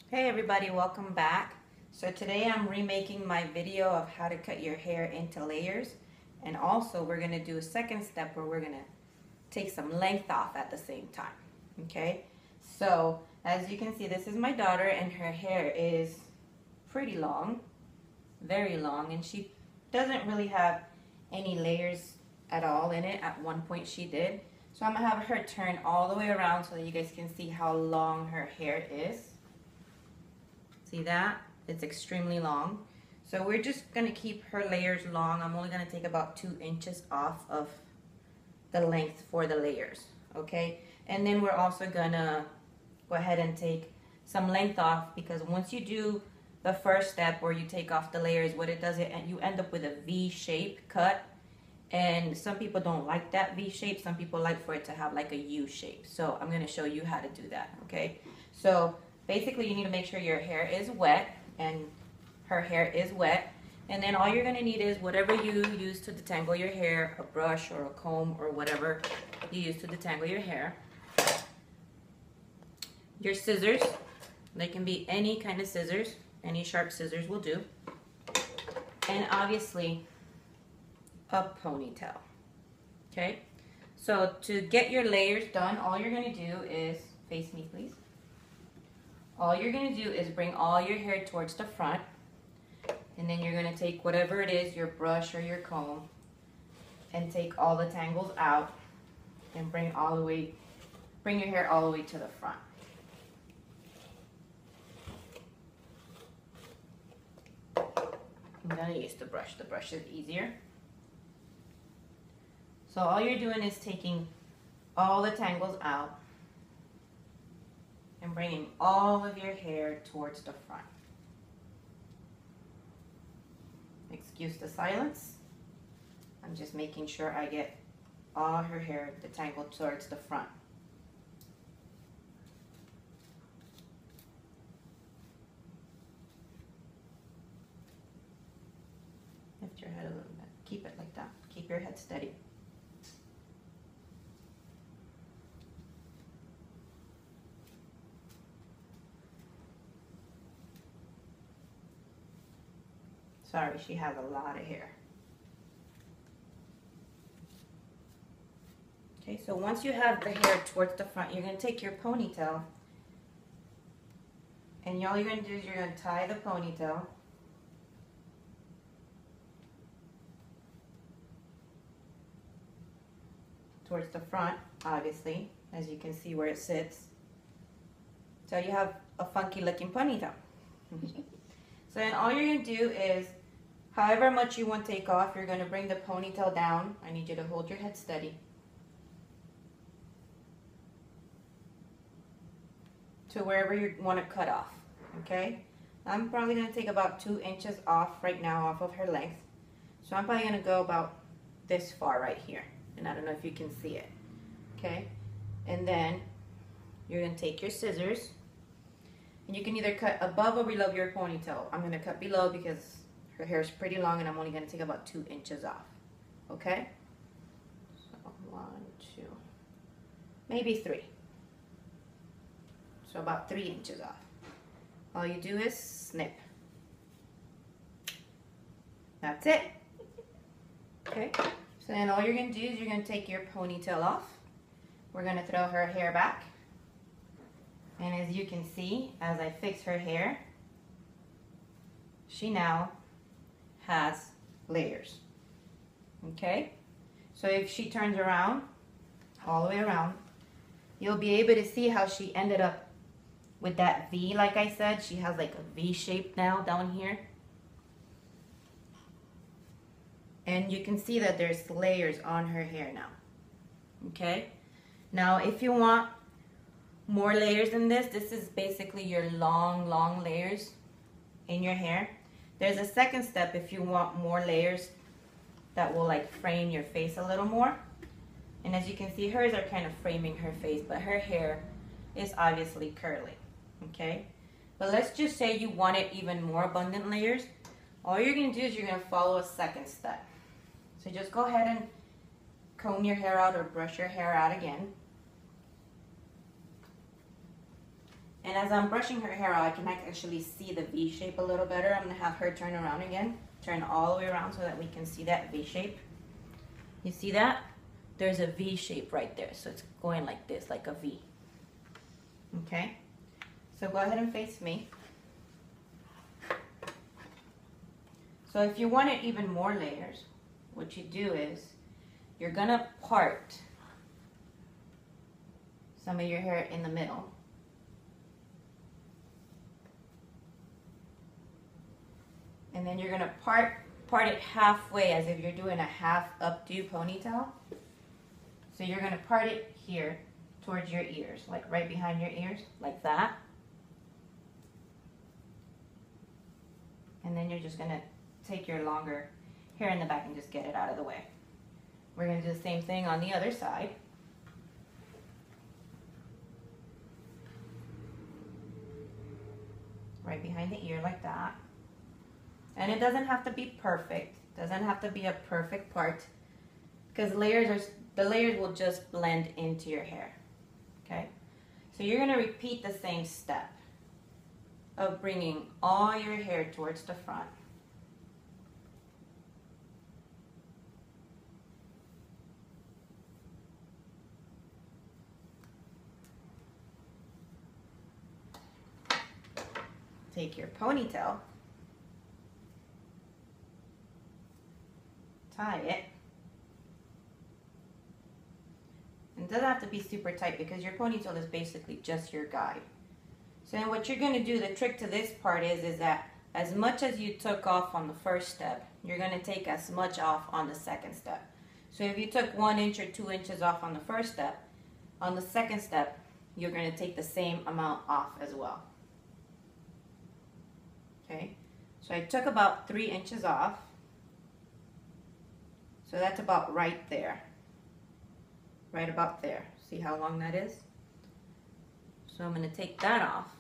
Hey everybody, welcome back. So today I'm remaking my video of how to cut your hair into layers, and also we're going to do a second step where we're going to take some length off at the same time. Okay, so as you can see, this is my daughter and her hair is pretty long, very long, and she doesn't really have any layers at all in it. At one point she did. So I'm going to have her turn all the way around so that you guys can see how long her hair is. See that? It's extremely long. So we're just going to keep her layers long. I'm only going to take about 2 inches off of the length for the layers. Okay? And then we're also going to go ahead and take some length off, because once you do the first step where you take off the layers, what it does, you end up with a V-shaped cut. And some people don't like that V shape. Some people like for it to have like a U shape. So I'm going to show you how to do that. Okay? So basically, you need to make sure your hair is wet, and her hair is wet. And then all you're going to need is whatever you use to detangle your hair, a brush or a comb or whatever you use to detangle your hair. Your scissors, they can be any kind of scissors. Any sharp scissors will do. And obviously, a ponytail. Okay? So to get your layers done, all you're going to do is, face me please. All you're going to do is bring all your hair towards the front, and then you're going to take whatever it is, your brush or your comb, and take all the tangles out and bring your hair all the way to the front. I'm going to use the brush. The brush is easier. So all you're doing is taking all the tangles out and bringing all of your hair towards the front. Excuse the silence. I'm just making sure I get all her hair detangled towards the front. Lift your head a little bit. Keep it like that. Keep your head steady. Sorry, she has a lot of hair. Okay, so once you have the hair towards the front, you're going to take your ponytail, and all you're going to do is you're going to tie the ponytail towards the front, obviously, as you can see where it sits. So you have a funky looking ponytail. So then all you're going to do is, however much you want to take off, you're going to bring the ponytail down. I need you to hold your head steady to wherever you want to cut off. Okay? I'm probably going to take about 2 inches off right now off of her length. So I'm probably going to go about this far right here. And I don't know if you can see it. Okay? And then you're going to take your scissors. And you can either cut above or below your ponytail. I'm going to cut below because her hair is pretty long and I'm only going to take about 2 inches off. Okay? So 1, 2, maybe 3. So about 3 inches off. All you do is snip. That's it. Okay? So then all you're going to do is you're going to take your ponytail off. We're going to throw her hair back. And as you can see, as I fix her hair, she now has layers. Okay? So if she turns around, all the way around, you'll be able to see how she ended up with that V. Like I said, she has like a V shape now down here. And you can see that there's layers on her hair now. Okay? Now if you want more layers than this, this is basically your long layers in your hair. There's a second step if you want more layers that will like frame your face a little more. And as you can see, hers are kind of framing her face, but her hair is obviously curly. Okay? But let's just say you wanted even more abundant layers. All you're going to do is you're going to follow a second step. So just go ahead and comb your hair out or brush your hair out again. And as I'm brushing her hair out, I can actually see the V shape a little better. I'm gonna have her turn around again. Turn all the way around so that we can see that V shape. You see that? There's a V shape right there. So it's going like this, like a V. Okay? So go ahead and face me. So if you wanted even more layers, what you do is you're gonna part some of your hair in the middle. And then you're gonna part it halfway as if you're doing a half updo ponytail. So you're gonna part it here towards your ears, like right behind your ears, like that. And then you're just gonna take your longer hair in the back and just get it out of the way. We're gonna do the same thing on the other side. Right behind the ear like that. And it doesn't have to be perfect. Doesn't have to be a perfect part, because the layers will just blend into your hair. Okay? So you're gonna repeat the same step of bringing all your hair towards the front. Take your ponytail, tie it. And it doesn't have to be super tight because your ponytail is basically just your guide. So then what you're going to do, the trick to this part is that as much as you took off on the first step, you're going to take as much off on the second step. So if you took 1 inch or 2 inches off on the first step, on the second step, you're going to take the same amount off as well. Okay, so I took about 3 inches off. So that's about right there. Right about there. See how long that is? So I'm going to take that off.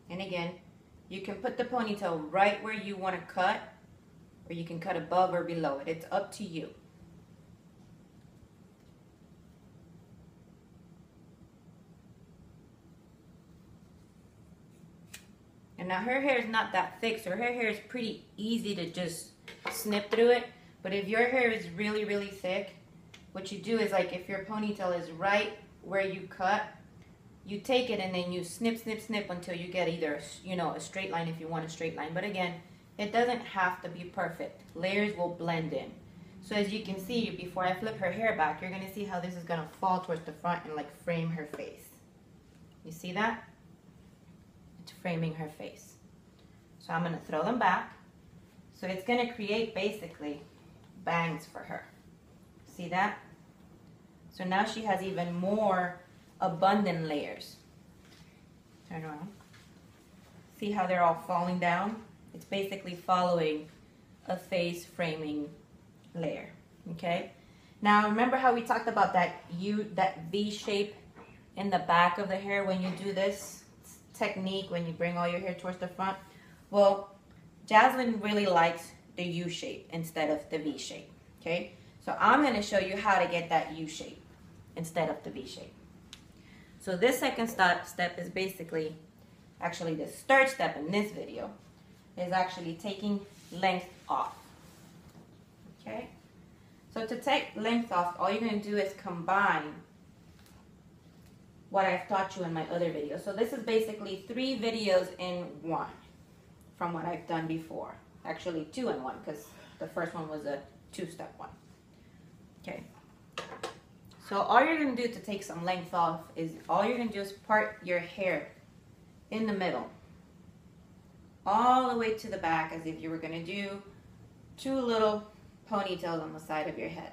And again, you can put the ponytail right where you want to cut, or you can cut above or below it. It's up to you. And now her hair is not that thick, so her hair is pretty easy to just snip through it. But if your hair is really, really thick, what you do is, like, if your ponytail is right where you cut, you take it and then you snip, snip, snip until you get either, you know, a straight line if you want a straight line. But again, it doesn't have to be perfect. Layers will blend in. So as you can see, before I flip her hair back, you're going to see how this is going to fall towards the front and, like, frame her face. You see that? It's framing her face. So I'm going to throw them back. So it's going to create basically bangs for her. See that? So now she has even more abundant layers. Turn around. See how they're all falling down? It's basically following a face framing layer. Okay? Now remember how we talked about that V shape in the back of the hair when you do this technique, when you bring all your hair towards the front? Well, Jasmine really likes the U shape instead of the V shape. Okay? So I'm going to show you how to get that U shape instead of the V shape. So this second step is basically, actually the third step in this video, is actually taking length off. Okay? So to take length off, all you're going to do is combine what I've taught you in my other video. So this is basically 3 videos in 1 from what I've done before. Actually 2 in 1, because the first one was a 2-step one. Okay. So all you're going to do to take some length off is, all you're going to do is part your hair in the middle, all the way to the back, as if you were going to do 2 little ponytails on the side of your head.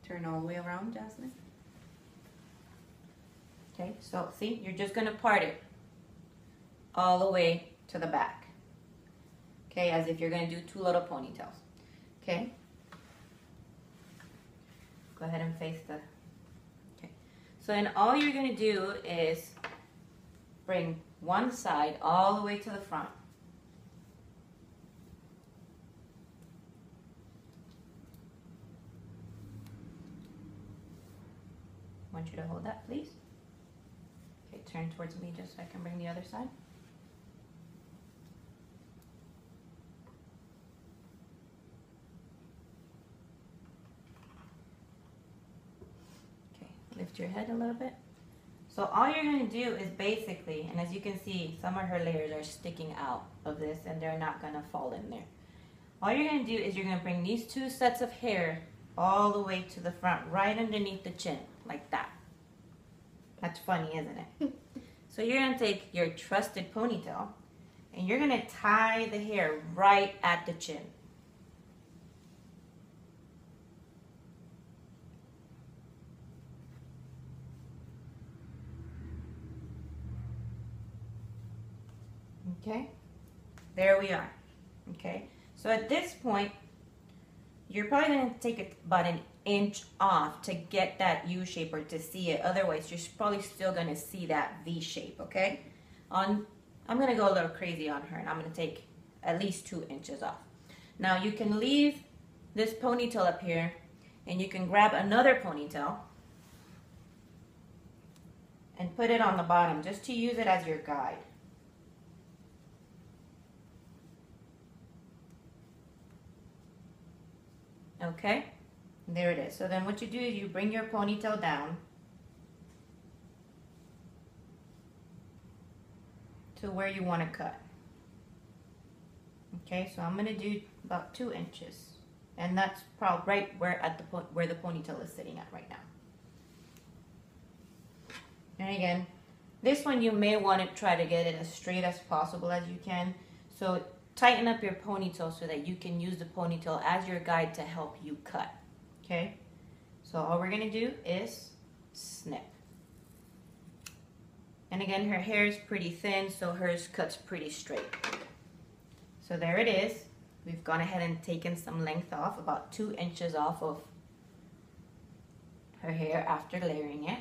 Turn all the way around, Jasmine. Okay, so see, you're just going to part it all the way to the back. Okay, as if you're going to do 2 little ponytails. Okay. Go ahead and face the... Okay. So then all you're going to do is bring one side all the way to the front. want you to hold that, please. Okay, turn towards me just so I can bring the other side. Okay, lift your head a little bit. So all you're going to do is basically, and as you can see, some of her layers are sticking out of this and they're not going to fall in there. All you're going to do is you're going to bring these two sets of hair all the way to the front, right underneath the chin, like that. That's funny, isn't it? So you're going to take your trusted ponytail and you're going to tie the hair right at the chin. Okay, there we are. Okay, so at this point, you're probably going to take about an inch off to get that U shape or to see it. Otherwise, you're probably still going to see that V shape, okay? I'm going to go a little crazy on her, and I'm going to take at least 2 inches off. Now, you can leave this ponytail up here, and you can grab another ponytail and put it on the bottom just to use it as your guide. Okay, there it is. So then what you do is you bring your ponytail down to where you want to cut. Okay, so I'm going to do about 2 inches. And that's probably right where the ponytail is sitting at right now. And again, this one you may want to try to get it as straight as possible as you can. So tighten up your ponytail so that you can use the ponytail as your guide to help you cut. Okay? So all we're going to do is snip. And again, her hair is pretty thin, so hers cuts pretty straight. So there it is. We've gone ahead and taken some length off, about 2 inches off of her hair after layering it.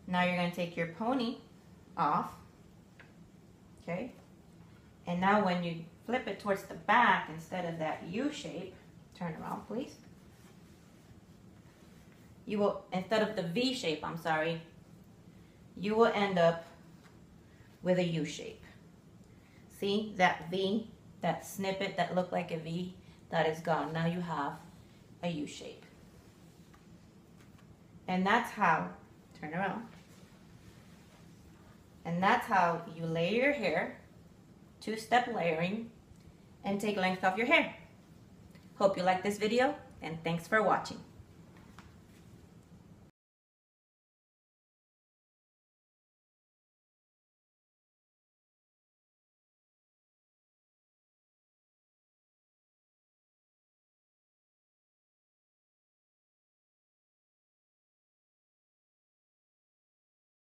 Now you're going to take your pony off. Okay? And now when you flip it towards the back instead of that U shape, turn around please. You will, instead of the V shape, I'm sorry, you will end up with a U shape. See that V, that snippet that looked like a V, that is gone. Now you have a U shape. And that's how, turn around, and that's how you layer your hair, 2-step layering, and take length off your hair. Hope you like this video, and thanks for watching.